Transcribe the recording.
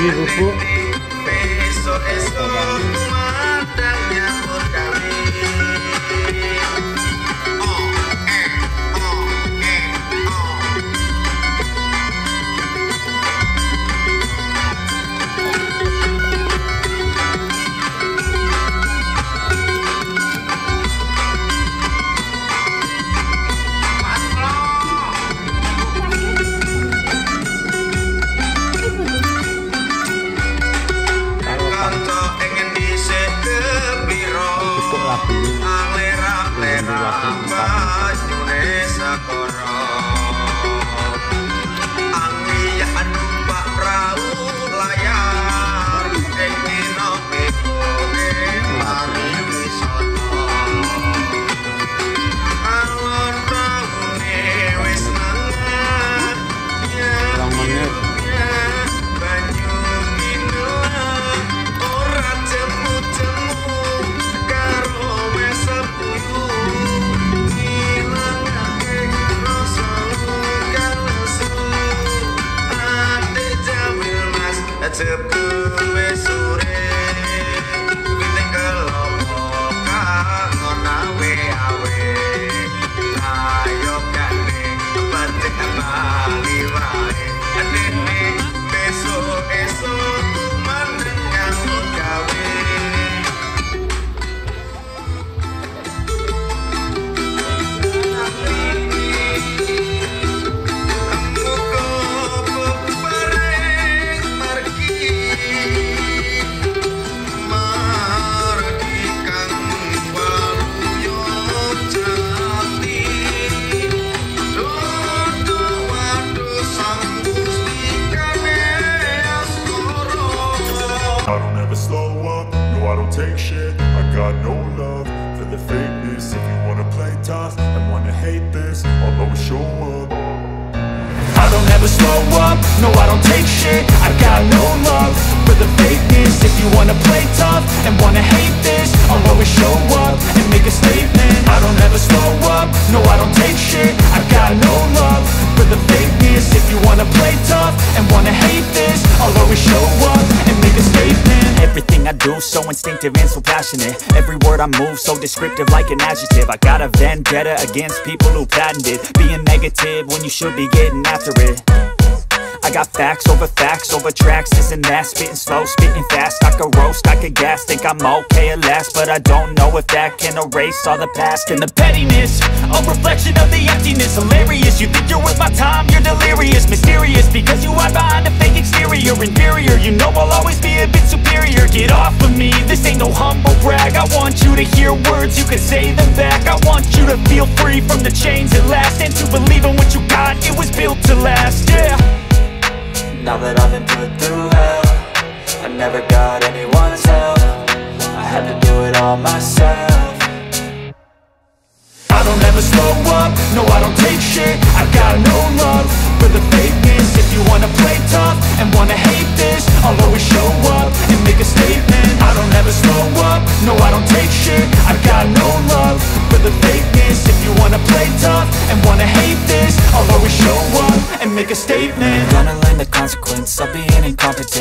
bubuk. I don't ever slow up, no I don't take shit. I got no love for the fakeness. If you wanna play tough and wanna hate this, I'll always show up. I don't ever slow up, no I don't take shit. I got no love for the fakeness. If you wanna play tough and wanna hate this, I'll always show up and make a statement. I don't ever slow up, no I don't take shit. I got no love for the fakeness. If you wanna play tough and wanna hate this, I'll always show up and make a statement. Everything I do so instinctive and so passionate. Every word I move so descriptive like an adjective. I got a vendetta against people who patented being negative when you should be getting after it. I got facts over tracks, this and that. Spitting slow, spitting fast. I could roast, I could gas. Think I'm okay at last, but I don't know if that can erase all the past. And the pettiness, a reflection of the emptiness. Hilarious, you think you're worth my time, you're delirious. Mysterious, because you hide behind a fake exterior. Inferior, you know I'll always be a bit superior. Get off of me, this ain't no humble brag. I want you to hear words, you can say them back. I want you to feel free from the chains at last, and to believe in what you got, it was built to last, yeah. Now that I've been put through hell, I never got anyone's help. I had to do it all myself. I don't ever slow up, no I don't take shit. I got no love for the fakeness. If you wanna play tough and wanna hate this, I'll always show up and make a statement. I don't ever slow up, no I don't take shit. I got no love for the fakeness. If you wanna play tough and wanna hate this, I'll always show up and make a statement. Gonna learn the consequence of being